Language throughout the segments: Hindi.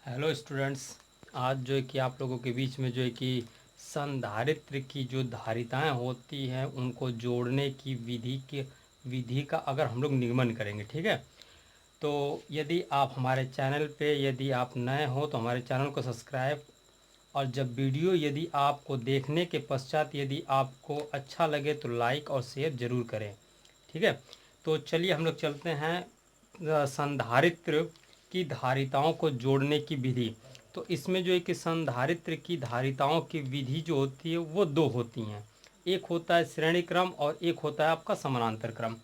Hello students. आज जो है कि आप लोगों के बीच में जो है कि संधारित्र की जो धारिताएं होती हैं उनको जोड़ने की विधि का अगर हम लोग निगमन करेंगे, ठीक है। तो यदि आप हमारे चैनल पे यदि आप नए हो तो हमारे चैनल को सब्सक्राइब, और जब वीडियो यदि आपको देखने के पश्चात यदि आपको अच्छा लगे तो लाइक और शेयर ज़रूर करें, ठीक है। तो चलिए हम लोग चलते हैं संधारित्र की धारिताओं को जोड़ने की विधि। तो इसमें जो है कि संधारित्र की धारिताओं की विधि जो होती है वो दो होती हैं। एक होता है श्रेणी क्रम और एक होता है आपका समानांतर क्रम।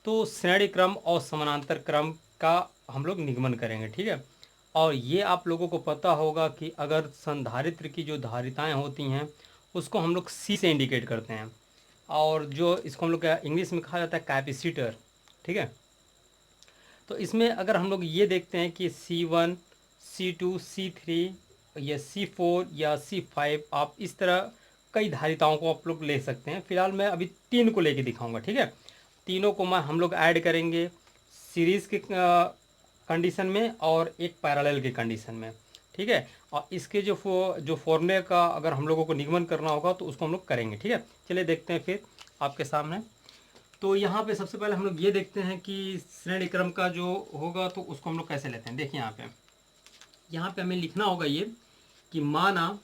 तो श्रेणी क्रम और समानांतर क्रम का हम लोग निगमन करेंगे, ठीक है। और ये आप लोगों को पता होगा कि अगर संधारित्र की जो धारिताएं होती हैं उसको हम लोग सी से इंडिकेट करते हैं, और जो इसको हम लोग इंग्लिश में कहा जाता है कैपेसिटर, ठीक है। तो इसमें अगर हम लोग ये देखते हैं कि C1, C2, C3 या C4 या C5, आप इस तरह कई धारिताओं को आप लोग ले सकते हैं। फिलहाल मैं अभी तीन को लेके दिखाऊंगा, ठीक है। तीनों को हम लोग ऐड करेंगे सीरीज के कंडीशन में और एक पैरेलल के कंडीशन में, ठीक है। और इसके जो फॉर्मूले का अगर हम लोगों को निगमन करना होगा तो उसको हम लोग करेंगे, ठीक है। चलिए देखते हैं फिर आपके सामने। तो यहाँ पे सबसे पहले हम लोग ये देखते हैं कि श्रेणी क्रम का जो होगा तो उसको हम लोग कैसे लेते हैं। देखिए यहाँ पे हमें लिखना होगा ये कि माना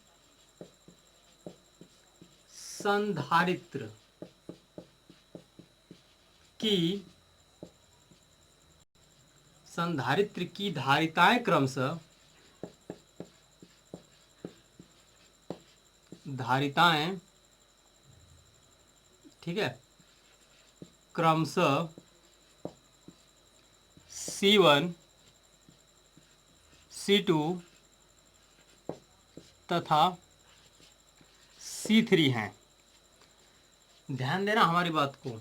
संधारित्र की धारिताएं क्रमशः धारिताएं, ठीक है, क्रमशः C1, C2 तथा C3 हैं। ध्यान देना हमारी बात को।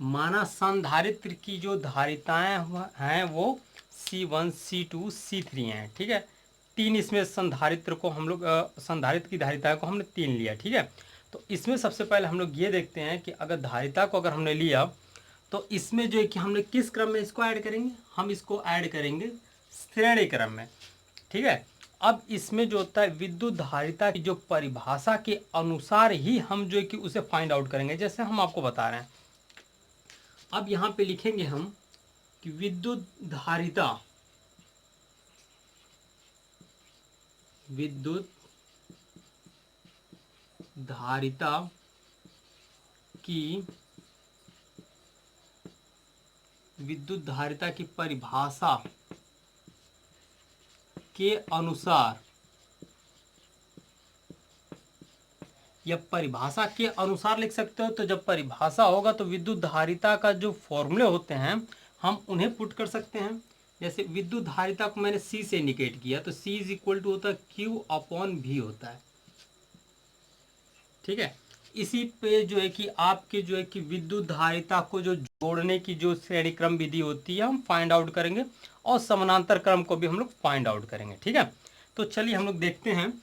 माना संधारित्र की जो धारिताएं हैं वो C1, C2, C3 हैं, ठीक है। तीन इसमें संधारित्र को हम लोग संधारित्र की धारिताएं को हमने तीन लिया, ठीक है। तो इसमें सबसे पहले हम लोग ये देखते हैं कि अगर धारिता को अगर हमने लिया तो इसमें जो है कि हमने किस क्रम में इसको ऐड करेंगे, हम इसको ऐड करेंगे श्रेणी क्रम में, ठीक है। अब इसमें जो होता है विद्युत धारिता की जो परिभाषा के अनुसार ही हम जो है कि उसे फाइंड आउट करेंगे, जैसे हम आपको बता रहे हैं। अब यहाँ पे लिखेंगे हम कि विद्युत धारिता की परिभाषा के अनुसार, या परिभाषा के अनुसार लिख सकते हो। तो जब परिभाषा होगा तो विद्युत धारिता का जो फॉर्मूले होते हैं हम उन्हें पुट कर सकते हैं। जैसे विद्युत धारिता को मैंने C से इंडिकेट किया तो C इज इक्वल टू होता है Q/V होता है, ठीक है। इसी पे जो है कि आपके जो है कि विद्युत धारिता को जो जोड़ने की जो श्रेणी क्रम विधि होती है हम फाइंड आउट करेंगे, और समानांतर क्रम को भी हम लोग फाइंड आउट करेंगे, ठीक है। तो चलिए हम लोग देखते हैं।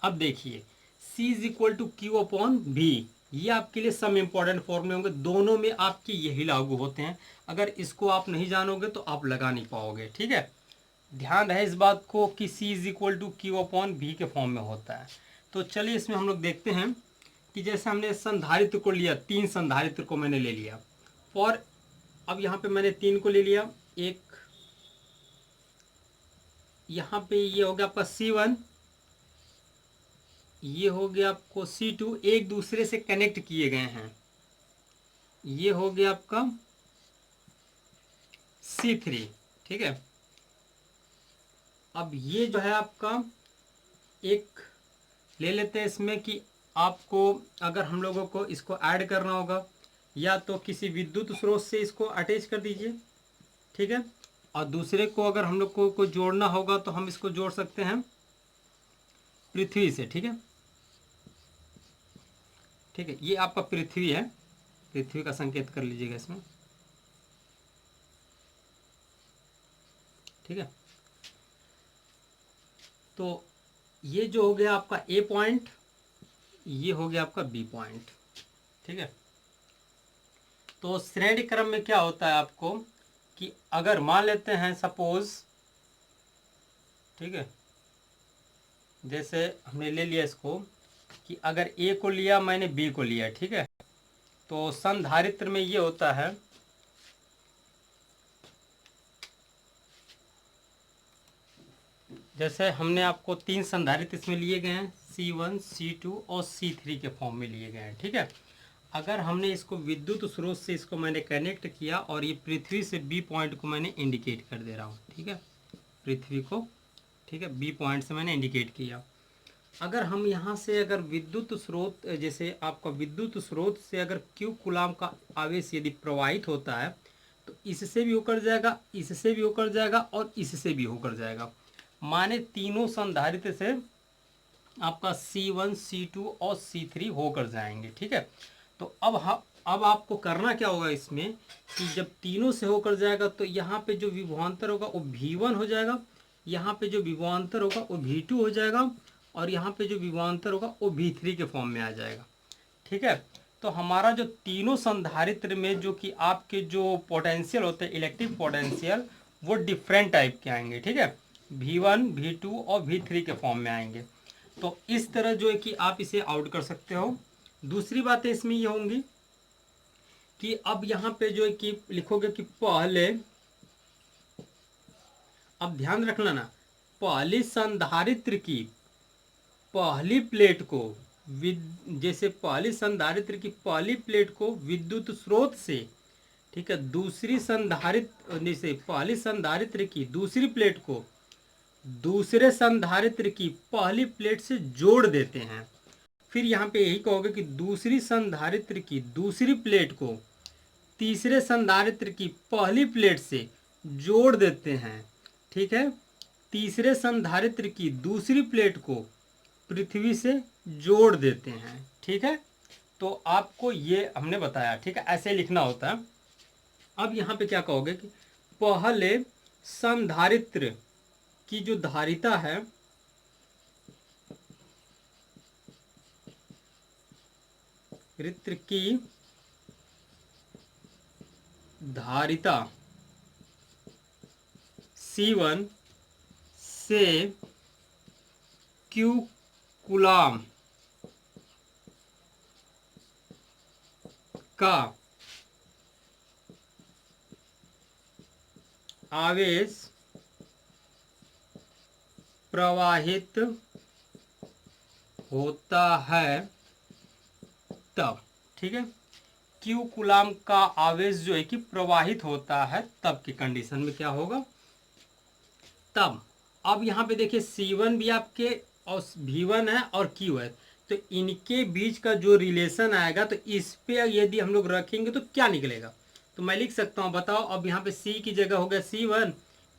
अब देखिए C is equal to Q/V, ये आपके लिए सम इंपॉर्टेंट फॉर्मूले होंगे, दोनों में आपके यही लागू होते हैं। अगर इसको आप नहीं जानोगे तो आप लगा नहीं पाओगे, ठीक है। ध्यान रहे इस बात को कि C is equal to Q/V के फॉर्म में होता है। तो चलिए इसमें हम लोग देखते हैं कि जैसे हमने संधारित्र को लिया, तीन संधारित्र को मैंने ले लिया और अब यहाँ पे मैंने तीन को ले लिया। एक यहाँ पे ये हो गया आपका C1, ये हो गया आपको C2, एक दूसरे से कनेक्ट किए गए हैं। ये हो गया आपका C3, ठीक है। अब ये जो है आपका एक ले लेते हैं इसमें कि आपको अगर हम लोगों को इसको ऐड करना होगा या तो किसी विद्युत स्रोत से इसको अटैच कर दीजिए, ठीक है। और दूसरे को अगर हम लोग को जोड़ना होगा तो हम इसको जोड़ सकते हैं पृथ्वी से, ठीक है। ठीक है, ये आपका पृथ्वी है, पृथ्वी का संकेत कर लीजिएगा इसमें, ठीक है। तो ये जो हो गया आपका A पॉइंट, ये हो गया आपका B पॉइंट, ठीक है। तो श्रेणी क्रम में क्या होता है आपको कि अगर मान लेते हैं सपोज, ठीक है, जैसे हमने ले लिया इसको कि अगर ए को लिया मैंने बी को लिया, ठीक है, तो संधारित्र में ये होता है जैसे हमने आपको 3 संधारित्र इसमें लिए गए हैं, C1 C2 और C3 के फॉर्म में लिए गए हैं, ठीक है। अगर हमने इसको विद्युत स्रोत से इसको मैंने कनेक्ट किया और ये पृथ्वी से बी पॉइंट को मैंने इंडिकेट कर दे रहा हूँ, ठीक है, पृथ्वी को, ठीक है, बी पॉइंट से मैंने इंडिकेट किया। अगर हम यहाँ से अगर विद्युत स्रोत जैसे आपका विद्युत स्रोत से अगर क्यू कूलाम का आवेश यदि प्रवाहित होता है तो इससे भी होकर जाएगा, इससे भी होकर जाएगा और इससे भी होकर जाएगा, माने तीनों संधारित्र से आपका C1 C2 और C3 होकर जाएंगे, ठीक है। तो अब आपको करना क्या होगा इसमें कि जब तीनों से होकर जाएगा तो यहाँ पे जो विभवांतर होगा वो V1 हो जाएगा, यहाँ पे जो विभवांतर होगा वो V2 हो जाएगा और यहाँ पे जो विभवांतर होगा वो V3 के फॉर्म में आ जाएगा, ठीक है। तो हमारा जो तीनों संधारित्र में जो कि आपके जो पोटेंशियल होते हैं इलेक्ट्रिक पोटेंशियल वो डिफरेंट टाइप के आएंगे, ठीक है, V1 V2 और V3 के फॉर्म में आएंगे। तो इस तरह जो है कि आप इसे आउट कर सकते हो। दूसरी बातें इसमें ये होंगी कि अब यहाँ पे जो है कि लिखोगे कि पहले, अब ध्यान रखना ना, पहली संधारित्र की पहली प्लेट को जैसे पहली संधारित्र की पहली प्लेट को विद्युत स्रोत से, ठीक है, दूसरी संधारित्र जैसे पहली संधारित्र की दूसरी प्लेट को दूसरे संधारित्र की पहली प्लेट से जोड़ देते हैं। फिर यहाँ पे यही कहोगे कि दूसरी संधारित्र की दूसरी प्लेट को तीसरे संधारित्र की पहली प्लेट से जोड़ देते हैं, ठीक है, तीसरे संधारित्र की दूसरी प्लेट को पृथ्वी से जोड़ देते हैं, ठीक है। तो आपको ये हमने बताया, ठीक है, ऐसे लिखना होता है। अब यहाँ पे क्या कहोगे कि पहले संधारित्र की जो धारिता है रित्र की धारिता C1 से Q कूलाम का आवेश प्रवाहित होता है तब, ठीक है, क्यू कूलाम का आवेश जो है कि प्रवाहित होता है तब की कंडीशन में क्या होगा, तब। अब यहाँ पे देखिए C1 भी आपके और V1 है और Q है, तो इनके बीच का जो रिलेशन आएगा तो इस पे यदि हम लोग रखेंगे तो क्या निकलेगा, तो मैं लिख सकता हूँ, बताओ। अब यहाँ पे C की जगह हो गया C1,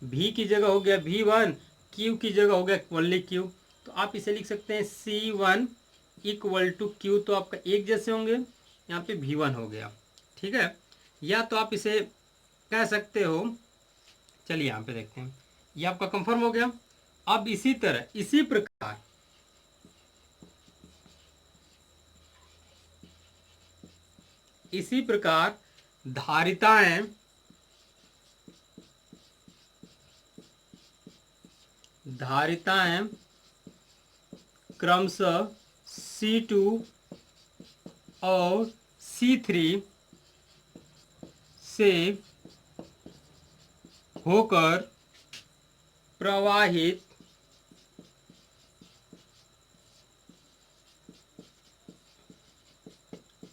V की जगह हो गया V1, Q की जगह हो गया ओनली Q, तो आप इसे लिख सकते हैं C1 इक्वल टू Q, तो आपका एक जैसे होंगे, यहाँ पे V1 हो गया, ठीक है। या तो आप इसे कह सकते हो, चलिए यहाँ पे देखते हैं, ये आपका कंफर्म हो गया। अब इसी तरह इसी प्रकार धारिताएं क्रमशः C2 और C3 से होकर प्रवाहित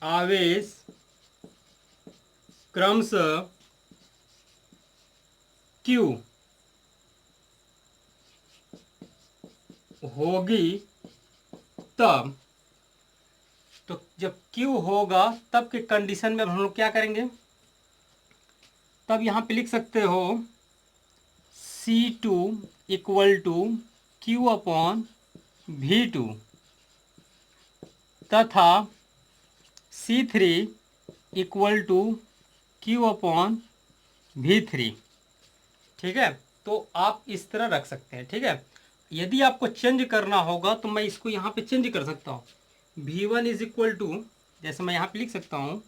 आवेश क्रमशः Q होगी तब, तो जब Q होगा तब के कंडीशन में हम लोग क्या करेंगे, तब यहाँ पे लिख सकते हो C2 equal to Q upon V2 तथा C3 equal to Q upon V3, ठीक है। तो आप इस तरह रख सकते हैं, ठीक है। यदि आपको चेंज करना होगा तो मैं इसको यहाँ पे चेंज कर सकता हूँ, V1 इज इक्वल टू, जैसे मैं यहाँ पे लिख सकता हूँ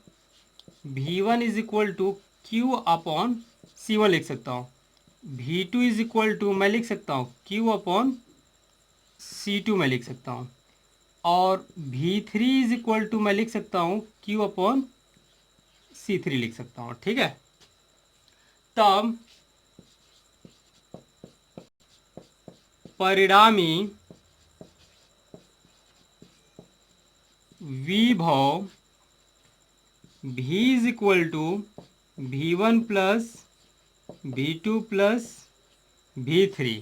V1 is equal to Q upon C1 लिख सकता हूँ, V2 इज इक्वल टू मैं लिख सकता हूँ Q अपॉन C2 मैं लिख सकता हूँ, और V3 इज इक्वल टू मैं लिख सकता हूँ Q अपॉन C3 लिख सकता हूँ। ठीक है, तब परिणामी विभव V is equal to V1 plus V2 plus V3।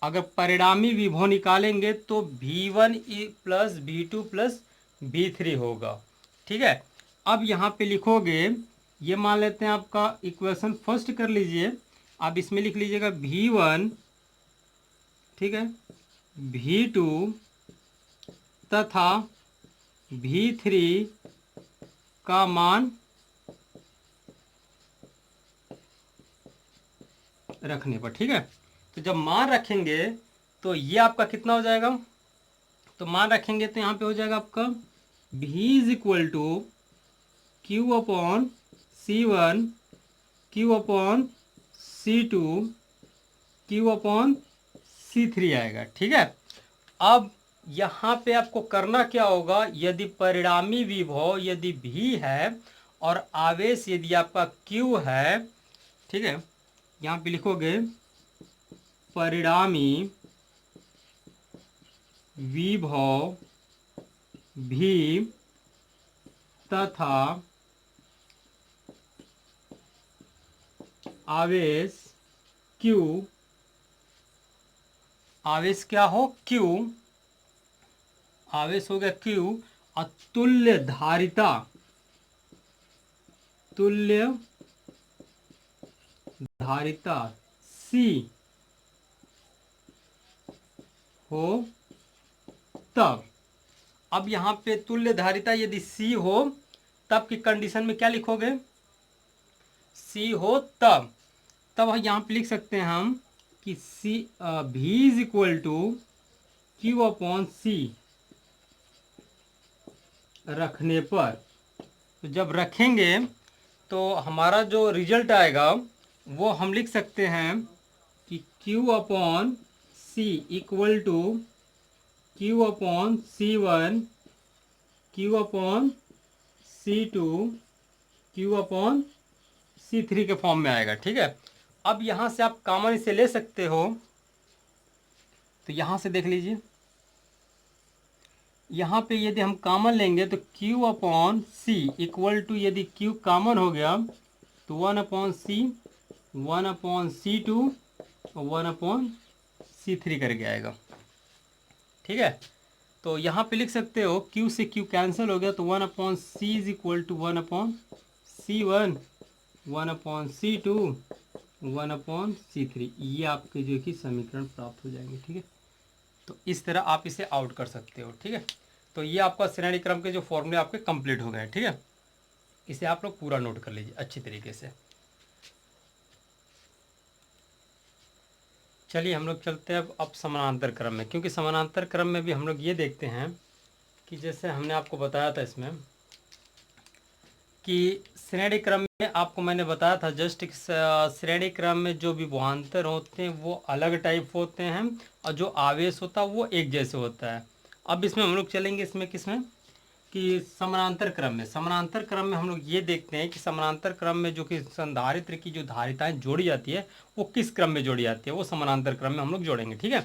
अगर परिणामी विभव निकालेंगे तो V1 plus V2 plus V3 होगा। ठीक है, अब यहाँ पे लिखोगे, ये मान लेते हैं आपका इक्वेशन फर्स्ट कर लीजिए, आप इसमें लिख लीजिएगा V1, ठीक है, V2 तथा V3 का मान रखने पर। ठीक है, तो जब मान रखेंगे तो ये आपका कितना हो जाएगा, तो मान रखेंगे तो यहाँ पे हो जाएगा आपका V is equal to Q upon C1, Q upon C2, Q upon C3 आएगा। ठीक है, अब यहाँ पे आपको करना क्या होगा, यदि परिणामी विभव यदि V है और आवेश यदि आपका Q है, ठीक है, यहाँ पे लिखोगे परिणामी विभव V तथा आवेश Q, आवेश क्या हो Q, आवेश हो गया Q, अतुल्य धारिता, तुल्य धारिता C हो तब। अब यहाँ पे तुल्य धारिता यदि C हो तब की कंडीशन में क्या लिखोगे, C हो तब यहाँ पे लिख सकते हैं हम कि V is equal to Q upon C रखने पर। तो जब रखेंगे तो हमारा जो रिजल्ट आएगा वो हम लिख सकते हैं कि Q upon C equal to Q upon C1, Q upon C2, Q upon C3 के फॉर्म में आएगा। ठीक है, अब यहाँ से आप कॉमन इसे ले सकते हो, तो यहाँ से देख लीजिए, यहाँ पे यदि हम कॉमन लेंगे तो Q upon C equal to, यदि Q कॉमन हो गया तो 1 अपॉन C, 1 अपॉन C2 और 1 अपॉन C3 करके आएगा। ठीक है, तो यहाँ पे लिख सकते हो Q से Q कैंसिल हो गया तो 1 upon C is equal to 1 upon C1, 1 upon C2, 1 upon C3, ये आपके जो कि समीकरण प्राप्त हो जाएंगे। ठीक है, तो इस तरह आप इसे आउट कर सकते हो। ठीक है, तो ये आपका श्रेणी क्रम के जो फॉर्मूले आपके कंप्लीट हो गए। ठीक है, इसे आप लोग पूरा नोट कर लीजिए अच्छी तरीके से। चलिए हम लोग चलते हैं अब समानांतर क्रम में, क्योंकि समानांतर क्रम में भी हम लोग ये देखते हैं कि जैसे हमने आपको बताया था इसमें कि श्रेणी क्रम में आपको मैंने बताया था जस्ट, श्रेणी क्रम में जो विभवांतर होते हैं वो अलग टाइप होते हैं और जो आवेश होता है वो एक जैसे होता है। अब इसमें हम लोग चलेंगे इसमें किसमें कि समानांतर क्रम में। समानांतर क्रम में हम लोग ये देखते हैं कि समानांतर क्रम में जो कि संधारित्र की जो धारिताएं जोड़ी जाती है वो किस क्रम में जोड़ी जाती है, वो समानांतर क्रम में हम लोग जोड़ेंगे। ठीक है,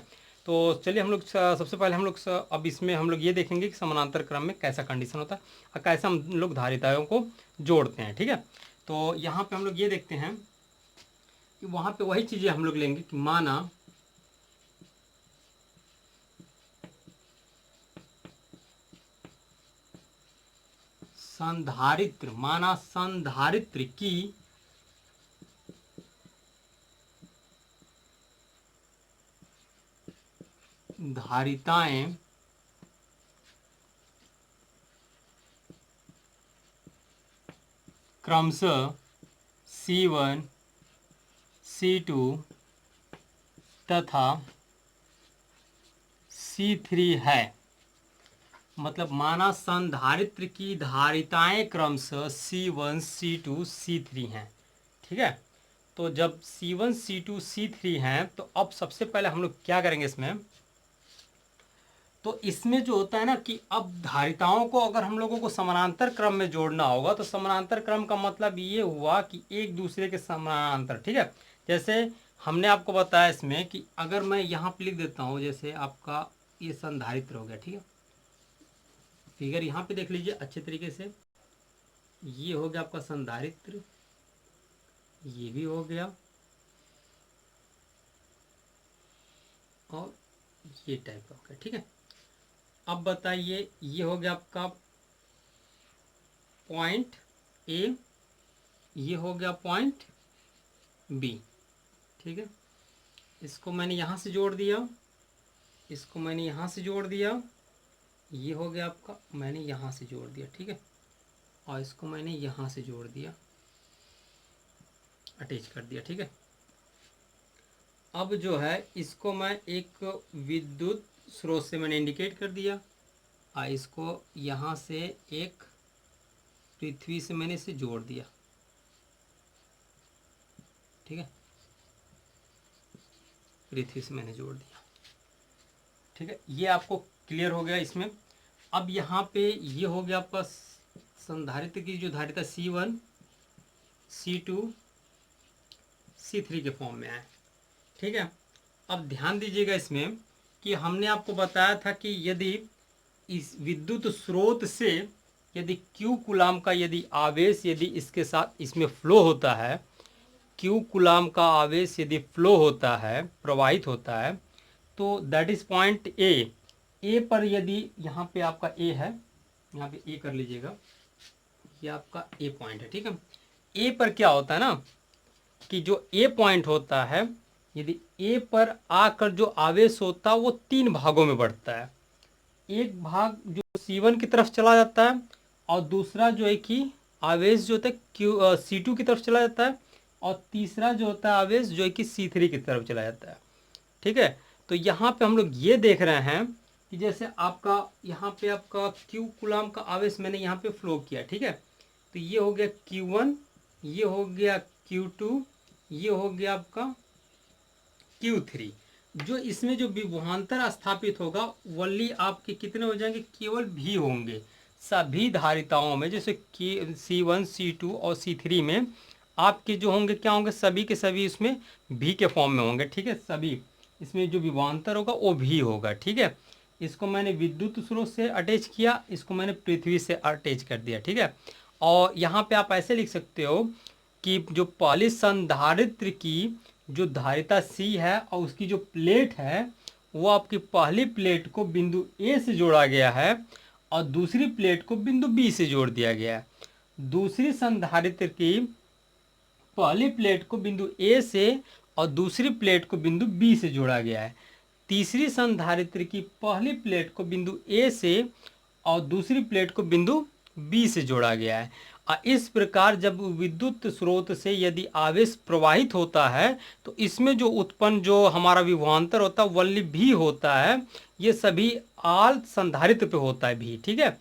तो चलिए हम लोग सबसे पहले हम लोग अब इसमें हम लोग ये देखेंगे कि समानांतर क्रम में कैसा कंडीशन होता है और कैसे हम लोग धारिताओं को जोड़ते हैं। ठीक है, तो यहाँ पे हम लोग ये देखते हैं कि वहाँ पे वही चीज़ें हम लोग लेंगे कि माना संधारित्र, माना संधारित्र की धारिताएं क्रमशः C1, C2 तथा C3 है। मतलब माना संधारित्र की धारिताएं क्रमशः C1, C2, C3 हैं। ठीक है, तो जब C1, C2, C3 हैं तो अब सबसे पहले हम लोग क्या करेंगे इसमें तो इसमें जो होता है ना कि अब धारिताओं को अगर हम लोगों को समानांतर क्रम में जोड़ना होगा तो समानांतर क्रम का मतलब ये हुआ कि एक दूसरे के समानांतर, ठीक है। जैसे हमने आपको बताया इसमें कि अगर मैं यहाँ पे लिख देता हूँ, जैसे आपका ये संधारित्र हो गया, ठीक है। फिगर यहाँ पे देख लीजिए अच्छे तरीके से, ये हो गया आपका संधारित्र, ये भी हो गया, और ये टाइप का हो गया, ठीक है। अब बताइए, ये हो गया आपका पॉइंट ए, ये हो गया पॉइंट बी, ठीक है। इसको मैंने यहाँ से जोड़ दिया, इसको मैंने यहाँ से जोड़ दिया, ये हो गया आपका, मैंने यहाँ से जोड़ दिया, ठीक है। और इसको मैंने यहाँ से जोड़ दिया, अटैच कर दिया, ठीक है। अब जो है इसको मैं एक विद्युत स्रोत से मैंने इंडिकेट कर दिया, और इसको यहाँ से एक पृथ्वी से मैंने इसे जोड़ दिया, ठीक है। पृथ्वी से मैंने जोड़ दिया, ठीक है। ये आपको क्लियर हो गया इसमें। अब यहाँ पे ये हो गया आपका संधारित्र की जो धारिता C1, C2, C3 के फॉर्म में है, ठीक है। अब ध्यान दीजिएगा इसमें कि हमने आपको बताया था कि यदि इस विद्युत स्रोत से यदि Q कूलाम का यदि आवेश यदि इसके साथ इसमें फ्लो होता है, Q कूलाम का आवेश यदि फ्लो होता है, प्रवाहित होता है, तो दैट इज पॉइंट ए पर यदि यहाँ पे आपका ए है, यहाँ पे ए कर लीजिएगा, ये आपका ए पॉइंट है, ठीक है। ए पर क्या होता है ना कि जो ए पॉइंट होता है, यदि ए पर आकर जो आवेश होता है वो 3 भागों में बढ़ता है। एक भाग जो C1 की तरफ चला जाता है, और दूसरा जो है कि आवेश जो होता है C2 की तरफ चला जाता है, और तीसरा जो होता है आवेश जो है कि C3 की तरफ चला जाता है, ठीक है। तो यहाँ पे हम लोग ये देख रहे हैं कि जैसे आपका यहाँ पे आपका Q कूलाम का आवेश मैंने यहाँ पे फ्लो किया, ठीक है। तो ये हो गया Q1, ये हो गया Q2, ये हो गया आपका Q3। जो इसमें जो विभवांतर स्थापित होगा वली आपके कितने हो जाएंगे, केवल भी होंगे सभी धारिताओं में, जैसे C1, C2 और C3 में आपके जो होंगे क्या होंगे, सभी के सभी इसमें भी के फॉर्म में होंगे, ठीक है। सभी इसमें जो विभवांतर होगा वो भी होगा, ठीक है। इसको मैंने विद्युत स्रोत से अटैच किया, इसको मैंने पृथ्वी से अटैच कर दिया, ठीक है। और यहाँ पे आप ऐसे लिख सकते हो कि जो पहली संधारित्र की जो धारिता C है और उसकी जो प्लेट है वो आपकी पहली प्लेट को बिंदु A से जोड़ा गया है और दूसरी प्लेट को बिंदु B से जोड़ दिया गया है। दूसरी संधारित्र की पहली प्लेट को बिंदु A से और दूसरी प्लेट को बिंदु B से जोड़ा गया है। तीसरी संधारित्र की पहली प्लेट को बिंदु A से और दूसरी प्लेट को बिंदु B से जोड़ा गया है। इस प्रकार जब विद्युत स्रोत से यदि आवेश प्रवाहित होता है तो इसमें जो उत्पन्न जो हमारा विभवांतर होता है वल्ली भी होता है, ये सभी आल संधारित्र पे होता है भी, ठीक है।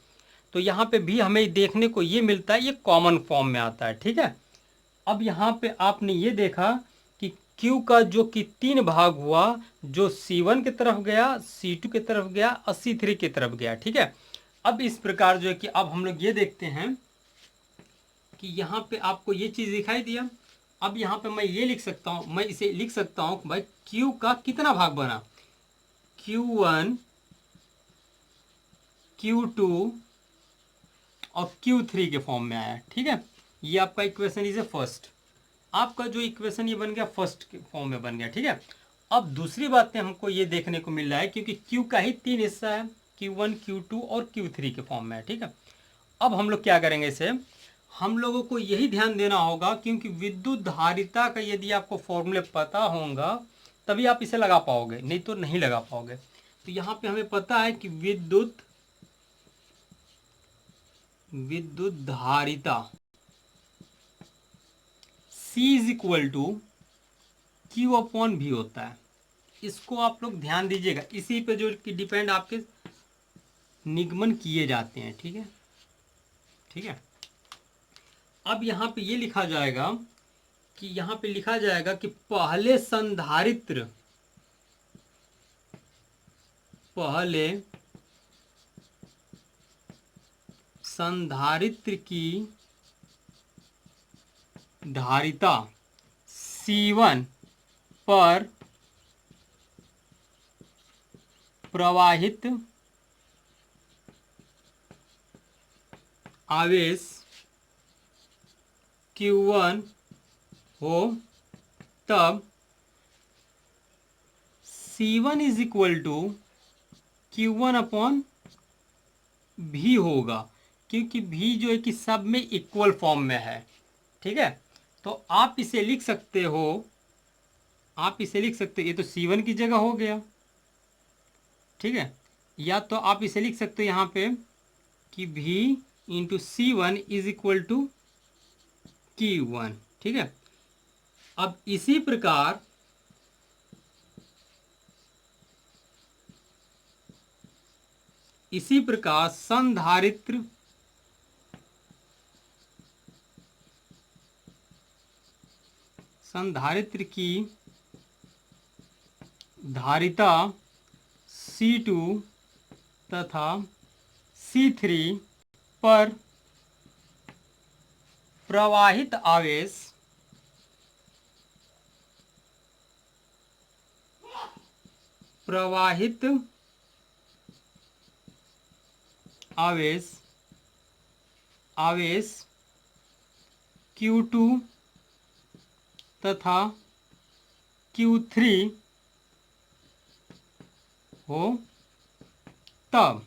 तो यहाँ पे भी हमें देखने को ये मिलता है, ये कॉमन फॉर्म में आता है, ठीक है। अब यहाँ पे आपने ये देखा कि Q का जो कि 3 भाग हुआ, जो C1 की तरफ गया, C2 की तरफ गया और C3 की तरफ गया, ठीक है। अब इस प्रकार जो है कि अब हम लोग ये देखते हैं कि यहाँ पे आपको ये चीज़ दिखाई दिया। अब यहाँ पे मैं ये लिख सकता हूँ, मैं इसे लिख सकता हूँ भाई Q का कितना भाग बना, Q1, Q2 और Q3 के फॉर्म में आया, ठीक है। ये आपका इक्वेशन इज ए फर्स्ट, आपका जो इक्वेशन ये बन गया फर्स्ट के फॉर्म में बन गया, ठीक है। अब दूसरी बातें हमको ये देखने को मिल रहा है क्योंकि Q का ही 3 हिस्सा है, Q1, Q2 और Q3 के फॉर्म में है, ठीक है। अब हम लोग क्या करेंगे, इसे हम लोगों को यही ध्यान देना होगा क्योंकि विद्युत धारिता का यदि आपको फॉर्मूले पता होगा तभी आप इसे लगा पाओगे, नहीं तो नहीं लगा पाओगे। तो यहाँ पे हमें पता है कि विद्युत धारिता C is equal to Q upon V होता है। इसको आप लोग ध्यान दीजिएगा, इसी पे जो कि डिपेंड आपके निगमन किए जाते हैं, ठीक है, ठीक है। अब यहाँ पे ये लिखा जाएगा कि यहाँ पे लिखा जाएगा कि पहले संधारित्र संधारित्र की धारिता C1 पर प्रवाहित आवेश Q1 हो तब C1 is equal to Q1 upon V होगा, क्योंकि V जो है कि सब में इक्वल फॉर्म में है। ठीक है, तो आप इसे लिख सकते हो, ये तो C1 की जगह हो गया। ठीक है, या तो आप इसे लिख सकते हो यहाँ पे कि V into C1 is equal to Q1। ठीक है, अब इसी प्रकार संधारित्र की धारिता C2 तथा C3 पर प्रवाहित आवेश Q2 तथा Q3 हो तब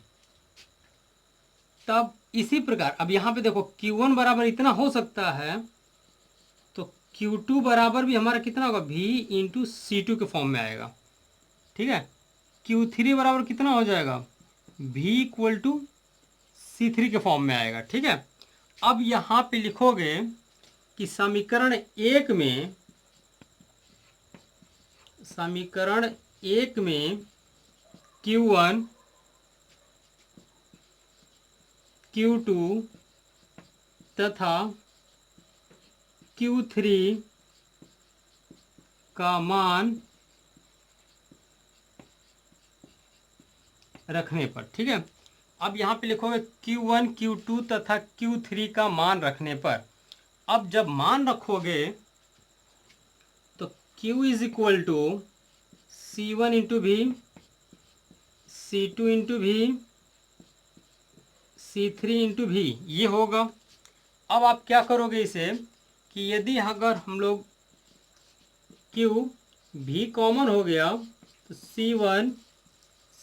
इसी प्रकार अब यहाँ पे देखो Q1 बराबर इतना हो सकता है, तो Q2 बराबर भी हमारा कितना होगा, V इंटू C2 के फॉर्म में आएगा। ठीक है, Q3 बराबर कितना हो जाएगा, V इक्वल टू C3 के फॉर्म में आएगा। ठीक है, अब यहाँ पे लिखोगे कि समीकरण एक में Q1 Q2 तथा Q3 का मान रखने पर। ठीक है, अब यहाँ पे लिखोगे Q1 Q2 तथा Q3 का मान रखने पर। अब जब मान रखोगे तो Q is equal to C1 into V, C2 into भी, C3 इंटू भी, ये होगा। अब आप क्या करोगे इसे कि यदि अगर हम लोग Q भी कॉमन हो गया तो C1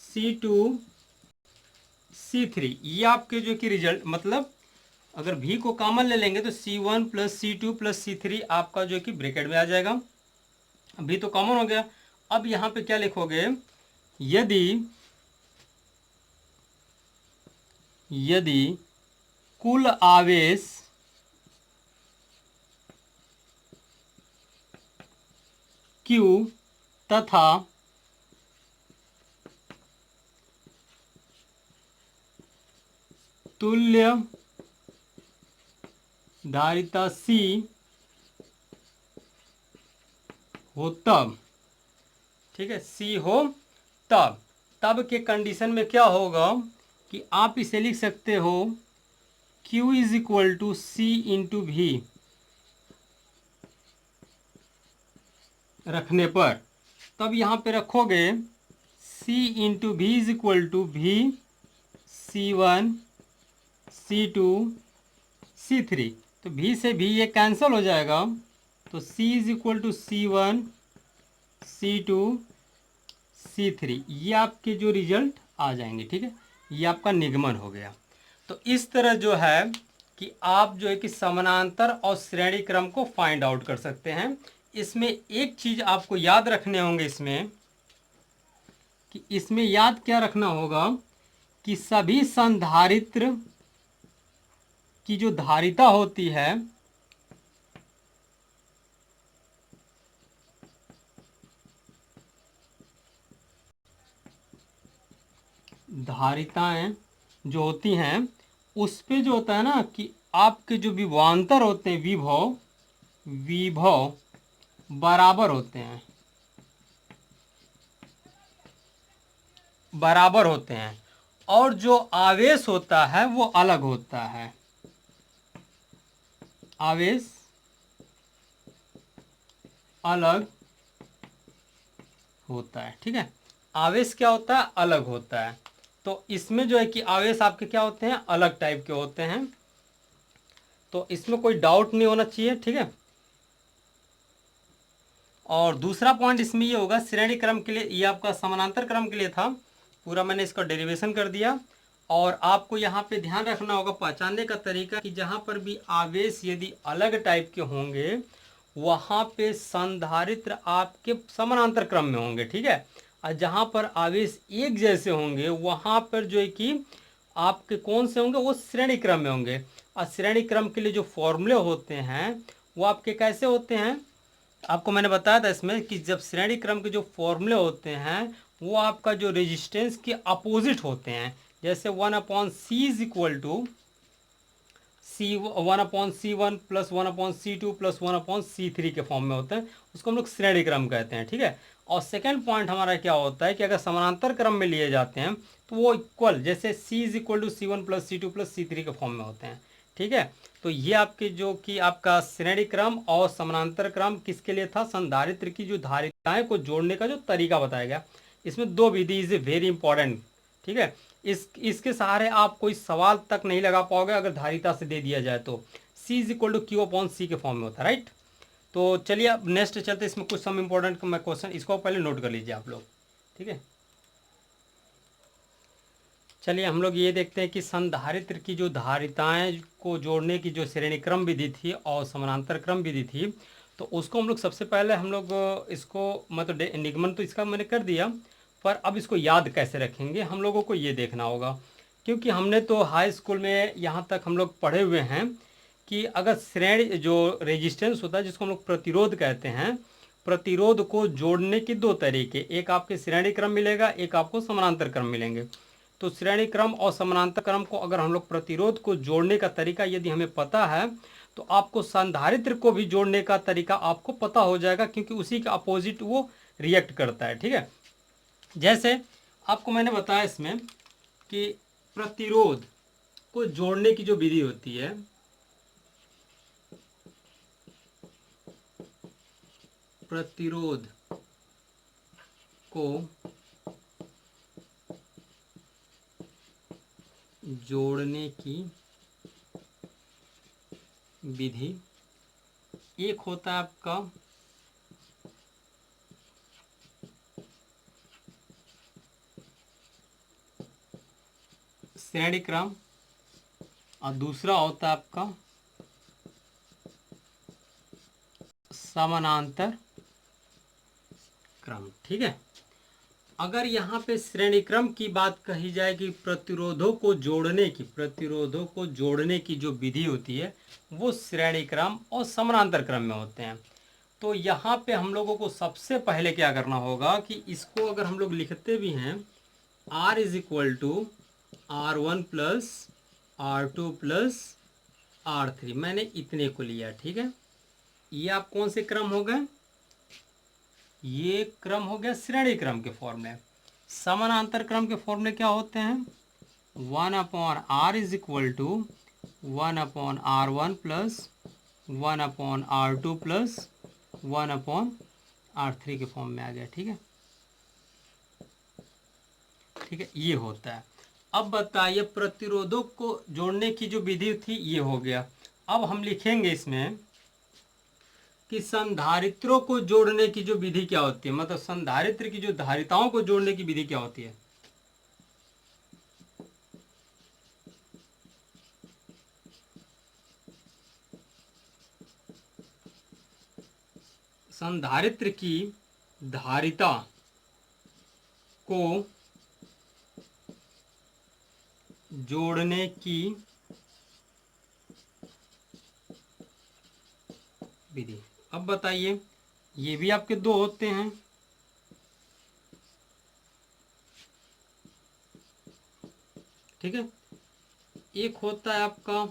C2 C3, ये आपके जो कि रिजल्ट, मतलब अगर भी को कॉमन ले लेंगे तो C1 plus C2 plus C3 आपका जो कि ब्रैकेट में आ जाएगा। भी तो कॉमन हो गया। अब यहाँ पे क्या लिखोगे, यदि कुल आवेश Q तथा तुल्य धारिता C हो तब, ठीक है, C हो तब के कंडीशन में क्या होगा कि आप इसे लिख सकते हो Q is equal to C into V रखने पर। तब यहाँ पे रखोगे C into V is equal to V C1 C2 C3, तो भी से भी ये कैंसिल हो जाएगा, तो C is equal to C1 C2 C3, ये आपके जो रिजल्ट आ जाएंगे। ठीक है, ये आपका निगमन हो गया। तो इस तरह जो है कि आप जो है कि समानांतर और श्रेणी क्रम को फाइंड आउट कर सकते हैं। इसमें एक चीज आपको याद रखने होंगे इसमें याद क्या रखना होगा कि सभी संधारित्र की जो धारिता होती है धारिताएं जो होती हैं उस पे जो होता है ना कि आपके जो विभवांतर होते हैं विभव बराबर होते हैं और जो आवेश होता है वो अलग होता है। आवेश अलग होता है, ठीक है। आवेश क्या होता है, अलग होता है। तो इसमें जो है कि आवेश आपके क्या होते हैं, अलग टाइप के होते हैं। तो इसमें कोई डाउट नहीं होना चाहिए, ठीक है। और दूसरा पॉइंट इसमें ये होगा, श्रेणी क्रम के लिए, ये आपका समानांतर क्रम के लिए था, पूरा मैंने इसका डेरिवेशन कर दिया। और आपको यहाँ पे ध्यान रखना होगा, पहचानने का तरीका कि जहाँ पर भी आवेश यदि अलग टाइप के होंगे वहाँ पे संधारित्र आपके समानांतर क्रम में होंगे, ठीक है। और जहाँ पर आवेश एक जैसे होंगे वहाँ पर जो है कि आपके कौन से होंगे, वो श्रेणी क्रम में होंगे। और श्रेणी क्रम के लिए जो फॉर्मूले होते हैं वो आपके कैसे होते हैं, आपको मैंने बताया था इसमें कि जब श्रेणी क्रम के जो फॉर्मूले होते हैं वो आपका जो रेजिस्टेंस के अपोजिट होते हैं। जैसे 1/C is equal to C1/C1 plus 1/C2 plus 1/C3 के फॉर्म में होते हैं, उसको हम लोग श्रेणी क्रम कहते हैं, ठीक है। और सेकेंड पॉइंट हमारा क्या होता है कि अगर समानांतर क्रम में लिए जाते हैं तो वो इक्वल, जैसे C is equal to C1 plus C2 plus C3 के फॉर्म में होते हैं, ठीक है। तो ये आपके जो कि आपका श्रेणी क्रम और समानांतर क्रम किसके लिए था, संधारित्र की जो धारिताएं को जोड़ने का जो तरीका बताया गया। इसमें दो विधि इज वेरी इंपॉर्टेंट, ठीक है। इसके सहारे आप कोई सवाल तक नहीं लगा पाओगे अगर धारिता से दे दिया जाए तो। C is equal to Q/C के फॉर्म में होता है, राइट। तो चलिए अब नेक्स्ट चलते, इसमें कुछ सम इंपॉर्टेंट मैं क्वेश्चन, इसको पहले नोट कर लीजिए आप लोग, ठीक है। चलिए हम लोग ये देखते हैं कि संधारित्र की जो धारिताएं को जोड़ने की जो श्रेणी क्रम विधि थी और समानांतर क्रम विधि थी, तो उसको हम लोग सबसे पहले हम लोग इसको मतलब निगमन तो इसका मैंने कर दिया, पर अब इसको याद कैसे रखेंगे हम लोगों को ये देखना होगा। क्योंकि हमने तो हाई स्कूल में यहाँ तक हम लोग पढ़े हुए हैं कि अगर श्रेणी जो रेजिस्टेंस होता है जिसको हम लोग प्रतिरोध कहते हैं, प्रतिरोध को जोड़ने के दो तरीके, एक आपके श्रेणी क्रम मिलेगा, एक आपको समानांतर क्रम मिलेंगे। तो श्रेणी क्रम और समानांतर क्रम को अगर हम लोग प्रतिरोध को जोड़ने का तरीका यदि हमें पता है तो आपको संधारित्र को भी जोड़ने का तरीका आपको पता हो जाएगा, क्योंकि उसी के अपोजिट वो रिएक्ट करता है, ठीक है। जैसे आपको मैंने बताया इसमें कि प्रतिरोध को जोड़ने की जो विधि होती है, प्रतिरोध को जोड़ने की विधि, एक होता है आपका श्रेणी क्रम और दूसरा होता है आपका समानांतर क्रम, ठीक है। अगर यहाँ पे श्रेणी क्रम की बात कही जाए कि प्रतिरोधों को जोड़ने की जो विधि होती है वो श्रेणी क्रम और समानांतर क्रम में होते हैं। तो यहाँ पे हम लोगों को सबसे पहले क्या करना होगा कि इसको अगर हम लोग लिखते भी हैं R is equal to R1 plus R2 plus R3, मैंने इतने को लिया, ठीक है। ये आप कौन से क्रम हो गए, ये क्रम हो गया श्रेणी क्रम के फॉर्मूले। समानांतर क्रम के फॉर्मूले क्या होते हैं, 1/R is equal to 1/R1 plus 1/R2 plus 1/R3 के फॉर्म में आ गया, ठीक है। ठीक है, ये होता है। अब बताइए प्रतिरोधों को जोड़ने की जो विधि थी ये हो गया। अब हम लिखेंगे इसमें कि संधारित्रों को जोड़ने की जो विधि क्या होती है, मतलब संधारित्र की जो धारिताओं को जोड़ने की विधि क्या होती है। संधारित्र की धारिता को जोड़ने की विधि। अब बताइए, ये भी आपके दो होते हैं, ठीक है। एक होता है आपका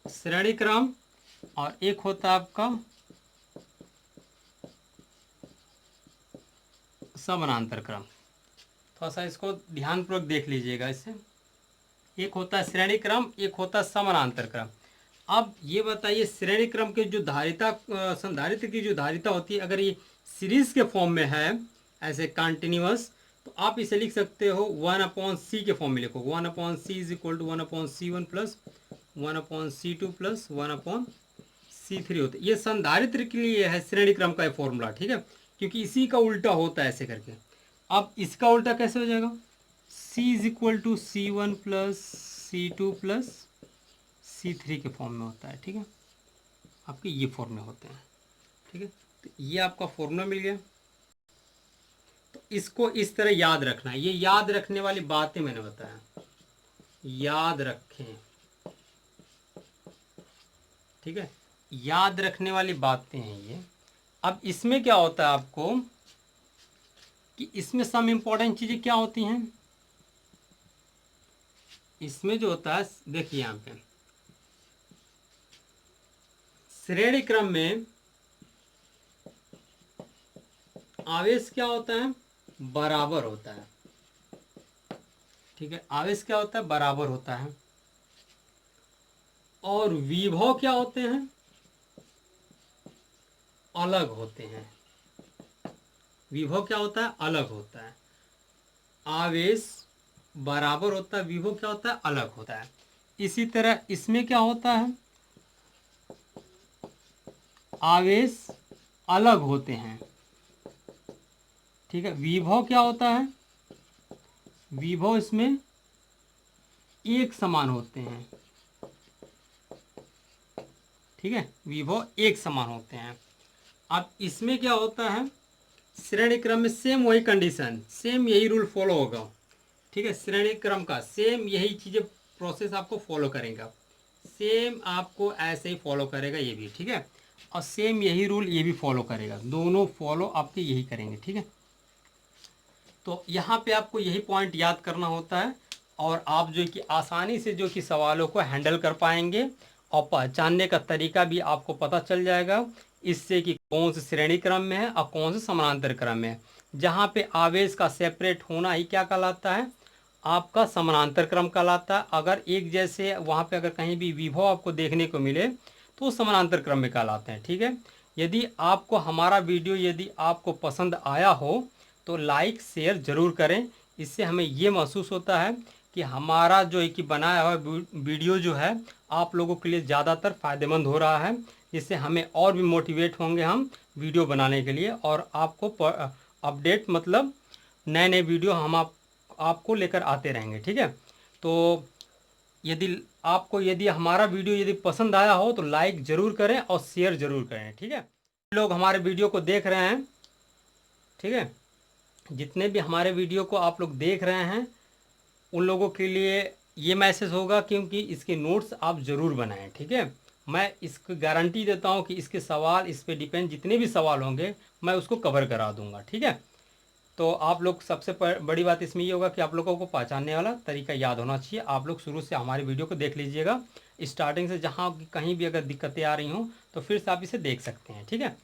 श्रेणी क्रम और एक होता है आपका समानांतर क्रम। थोड़ा सा इसको ध्यानपूर्वक देख लीजिएगा। इससे एक होता है श्रेणी क्रम, एक होता है समानांतर क्रम। अब ये बताइए श्रेणी क्रम के जो धारिता संधारित्र की जो धारिता होती है, अगर ये सीरीज के फॉर्म में है ऐसे कंटिन्यूअस, तो आप इसे लिख सकते हो 1/c के फॉर्म में लिखो। 1/c is equal to 1/c1 plus 1/c2 plus 1/c3 होता है। ये संधारित्र के लिए है श्रेणी क्रम का फॉर्मूला, ठीक है, क्योंकि इसी का उल्टा होता है ऐसे करके। अब इसका उल्टा कैसे हो जाएगा? c is equal to c1 plus c2 plus c3 के फॉर्म में होता है, ठीक है। आपके ये फॉर्मूले होते हैं, ठीक है। तो ये आपका फॉर्मूला मिल गया। तो इसको इस तरह याद रखना है। ये याद रखने वाली बातें मैंने बताया, याद रखें, ठीक है, याद रखने वाली बातें हैं ये। अब इसमें क्या होता है आपको कि इसमें सम इम्पोर्टेंट चीजें क्या होती हैं। इसमें जो होता है, देखिए यहाँ पे श्रेणी क्रम में आवेश क्या होता है? बराबर होता है, ठीक है। आवेश क्या होता है? बराबर होता है। और विभव क्या होते हैं? अलग होते हैं। विभव क्या होता है? अलग होता है। आवेश बराबर होता है, विभव क्या होता है? अलग होता है। इसी तरह इसमें क्या होता है? आवेश अलग होते हैं, ठीक है। विभव क्या होता है? विभव इसमें एक समान होते हैं, ठीक है। विभव एक समान होते हैं। अब इसमें क्या होता है? श्रेणी क्रम में सेम वही कंडीशन, सेम यही रूल फॉलो होगा, ठीक है। श्रेणी क्रम का सेम यही चीजें प्रोसेस आपको फॉलो करेगा, सेम आपको ऐसे ही फॉलो करेगा ये भी, ठीक है। और सेम यही रूल ये भी फॉलो करेगा, दोनों फॉलो आपके यही करेंगे, ठीक है। तो यहाँ पे आपको यही पॉइंट याद करना होता है, और आप जो कि आसानी से जो कि सवालों को हैंडल कर पाएंगे, और पहचानने का तरीका भी आपको पता चल जाएगा इससे कि कौन से श्रेणी क्रम में है और कौन से समानांतर क्रम में है। जहाँ पे आवेश का सेपरेट होना ही क्या कहलाता है? आपका समानांतर क्रम कहलाता है। अगर एक जैसे वहाँ पे अगर कहीं भी विभव आपको देखने को मिले तो समानांतर क्रम में कहलाते हैं, ठीक है। यदि आपको हमारा वीडियो यदि आपको पसंद आया हो तो लाइक शेयर ज़रूर करें। इससे हमें ये महसूस होता है कि हमारा जो है कि बनाया हुआ वीडियो जो है आप लोगों के लिए ज़्यादातर फ़ायदेमंद हो रहा है, जिससे हमें और भी मोटिवेट होंगे हम वीडियो बनाने के लिए, और आपको अपडेट मतलब नए नए वीडियो हम आपको लेकर आते रहेंगे, ठीक है। तो यदि हमारा वीडियो यदि पसंद आया हो तो लाइक ज़रूर करें और शेयर ज़रूर करें, ठीक है। लोग हमारे वीडियो को देख रहे हैं, ठीक है, जितने भी हमारे वीडियो को आप लोग देख रहे हैं उन लोगों के लिए ये मैसेज होगा, क्योंकि इसके नोट्स आप ज़रूर बनाएं, ठीक है। मैं इसको गारंटी देता हूँ कि इसके सवाल, इस पे डिपेंड जितने भी सवाल होंगे मैं उसको कवर करा दूंगा, ठीक है। तो आप लोग सबसे बड़ी बात इसमें ये होगा कि आप लोगों को पहचानने वाला तरीका याद होना चाहिए। आप लोग शुरू से हमारे वीडियो को देख लीजिएगा, स्टार्टिंग से, जहाँ कहीं भी अगर दिक्कतें आ रही हों तो फिर से आप इसे देख सकते हैं, ठीक है।